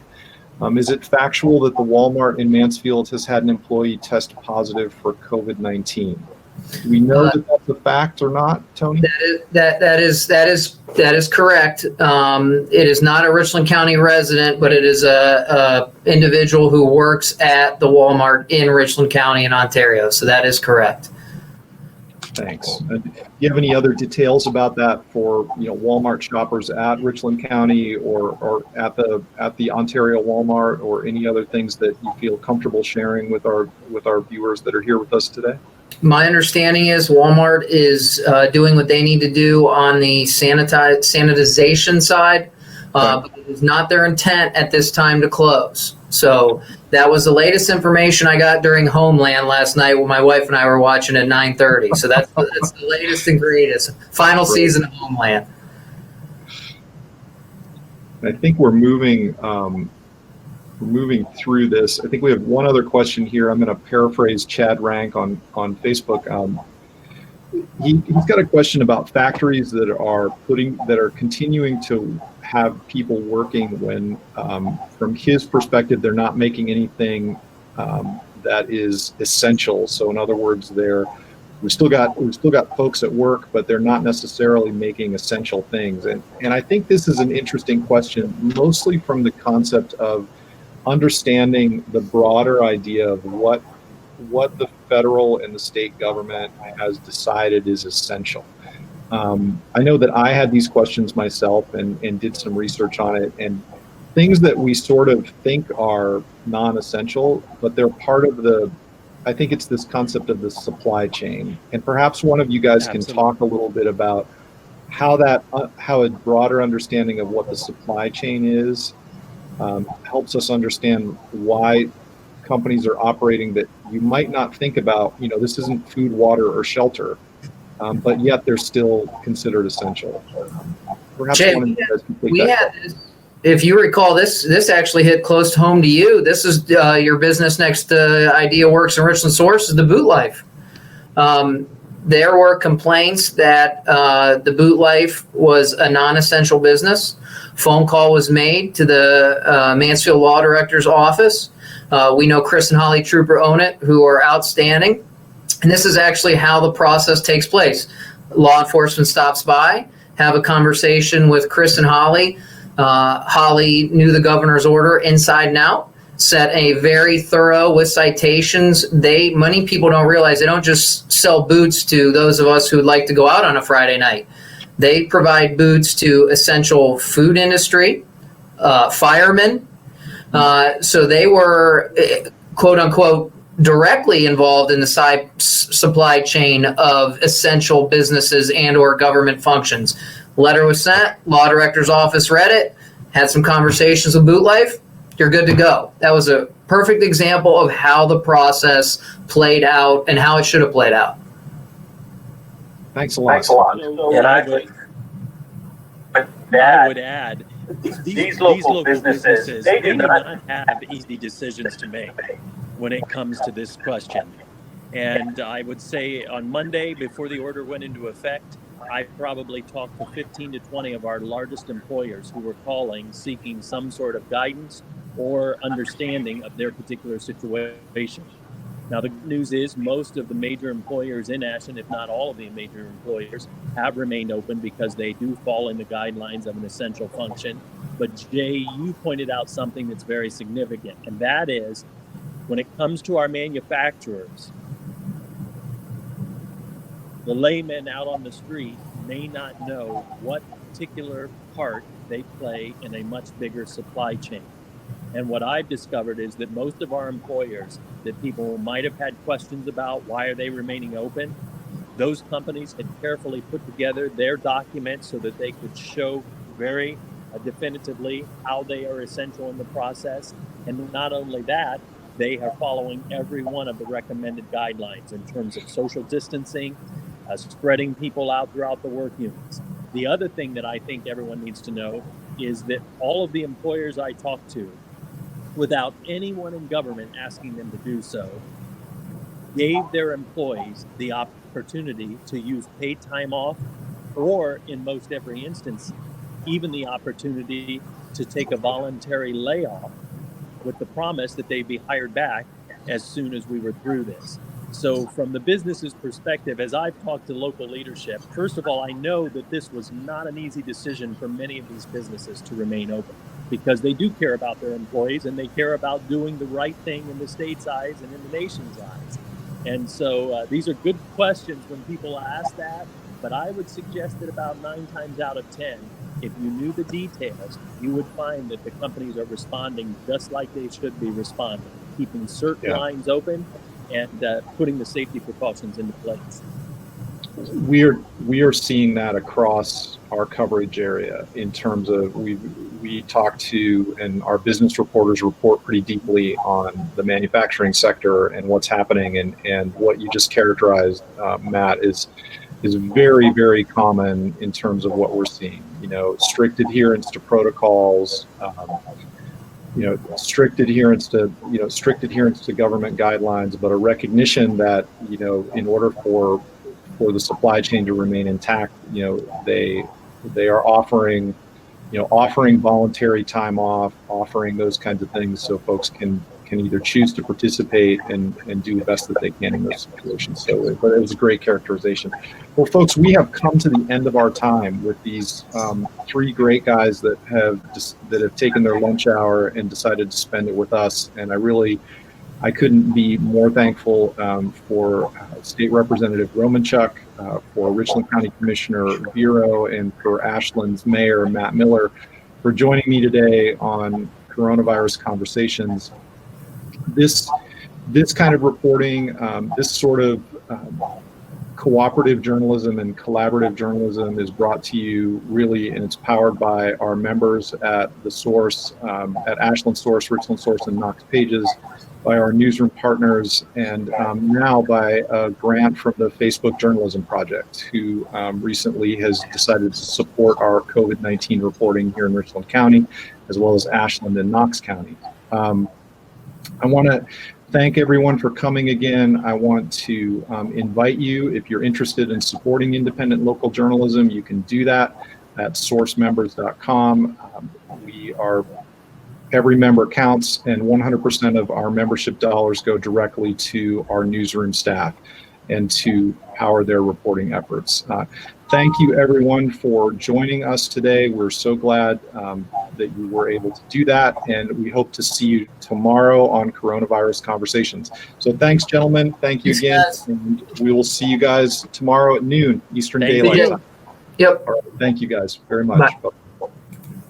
Is it factual that the Walmart in Mansfield has had an employee test positive for COVID-19? Do we know that that's a fact or not, Tony? That is correct. It is not a Richland County resident, but it is a individual who works at the Walmart in Richland County in Ontario. So that is correct. Thanks. Do you have any other details about that for Walmart shoppers at Richland County or at the Ontario Walmart, or any other things that you feel comfortable sharing with our viewers that are here with us today? My understanding is Walmart is doing what they need to do on the sanitization side, but it is not their intent at this time to close. So that was the latest information I got during Homeland last night when my wife and I were watching at 9:30. So that's the latest and greatest. Final season of Homeland. I think we're moving through this. I think we have one other question here. I'm going to paraphrase Chad Rank on Facebook. He's got a question about factories that are continuing to have people working when, from his perspective, they're not making anything that is essential. So in other words, we still got folks at work, but they're not necessarily making essential things. And I think this is an interesting question, mostly from the concept of understanding the broader idea of what the federal and the state government has decided is essential. I know that I had these questions myself and did some research on it, and things that we sort of think are non-essential, but they're part of I think it's this concept of the supply chain. And perhaps one of you guys can talk a little bit about how a broader understanding of what the supply chain is helps us understand why companies are operating that you might not think about. This isn't food, water, or shelter, but yet they're still considered essential. Perhaps Jay, one of you guys can take that. if you recall, this actually hit close to home to you. This is your business next to Idea Works and Richland Source is the Boot Life. There were complaints that the Boot Life was a non-essential business. Phone call was made to the Mansfield Law Director's office. We know Chris and Holly Trooper own it, who are outstanding. And this is actually how the process takes place. Law enforcement stops by, have a conversation with Chris and Holly. Holly knew the governor's order inside and out, set a very thorough with citations. Many people don't realize they don't just sell boots to those of us who would like to go out on a Friday night. They provide boots to essential food industry, firemen. So they were, quote unquote, directly involved in the supply chain of essential businesses and or government functions. Letter was sent, law director's office read it, had some conversations with Boot Life, you're good to go. That was a perfect example of how the process played out and how it should have played out. Thanks a lot. And I would add, these local businesses, they do not have easy decisions to make when it comes to this question. And I would say on Monday, before the order went into effect, I probably talked to 15 to 20 of our largest employers who were calling, seeking some sort of guidance or understanding of their particular situation. Now, the good news is most of the major employers in Ashland, if not all of the major employers, have remained open because they do fall in the guidelines of an essential function. But Jay, you pointed out something that's very significant, and that is when it comes to our manufacturers, the layman out on the street may not know what particular part they play in a much bigger supply chain. And what I've discovered is that most of our employers that people might have had questions about, why are they remaining open? Those companies had carefully put together their documents so that they could show very definitively how they are essential in the process. And not only that, they are following every one of the recommended guidelines in terms of social distancing, spreading people out throughout the work units. The other thing that I think everyone needs to know is that all of the employers I talk to, without anyone in government asking them to do so, gave their employees the opportunity to use paid time off, or in most every instance, even the opportunity to take a voluntary layoff with the promise that they'd be hired back as soon as we were through this. So from the business's perspective, as I've talked to local leadership, first of all, I know that this was not an easy decision for many of these businesses to remain open, because they do care about their employees and they care about doing the right thing in the state's eyes and in the nation's eyes. And so these are good questions when people ask that, but I would suggest that about 9 times out of 10, if you knew the details, you would find that the companies are responding just like they should be responding, keeping certain lines open and putting the safety precautions into place. We are seeing that across our coverage area in terms of we talk to, and our business reporters report pretty deeply on the manufacturing sector and what's happening, and what you just characterized, Matt, is very, very common in terms of what we're seeing. You know, strict adherence to protocols, strict adherence to government guidelines, but a recognition that, in order for the supply chain to remain intact, they are offering voluntary time off, offering those kinds of things so folks can either choose to participate and do the best that they can in those situations. So, but it was a great characterization. Well, folks, we have come to the end of our time with these 3 great guys that have taken their lunch hour and decided to spend it with us. And I couldn't be more thankful for State Representative Romanchuk, for Richland County Commissioner Vero, and for Ashland's Mayor Matt Miller for joining me today on Coronavirus Conversations. This kind of reporting, this sort of cooperative journalism and collaborative journalism is brought to you really, and it's powered by our members at the Source, at Ashland Source, Richland Source, and Knox Pages. by our newsroom partners, and now by a grant from the Facebook Journalism Project, who recently has decided to support our COVID-19 reporting here in Richland County, as well as Ashland and Knox County. I want to thank everyone for coming again. I want to invite you, if you're interested in supporting independent local journalism, you can do that at sourcemembers.com. Every member counts, and 100% of our membership dollars go directly to our newsroom staff and to power their reporting efforts. Thank you everyone for joining us today. We're so glad that you were able to do that, and we hope to see you tomorrow on Coronavirus Conversations. So thanks, gentlemen. Thank you again, and we will see you guys tomorrow at noon Eastern Daylight Time. Yep. All right. Thank you guys very much. Bye.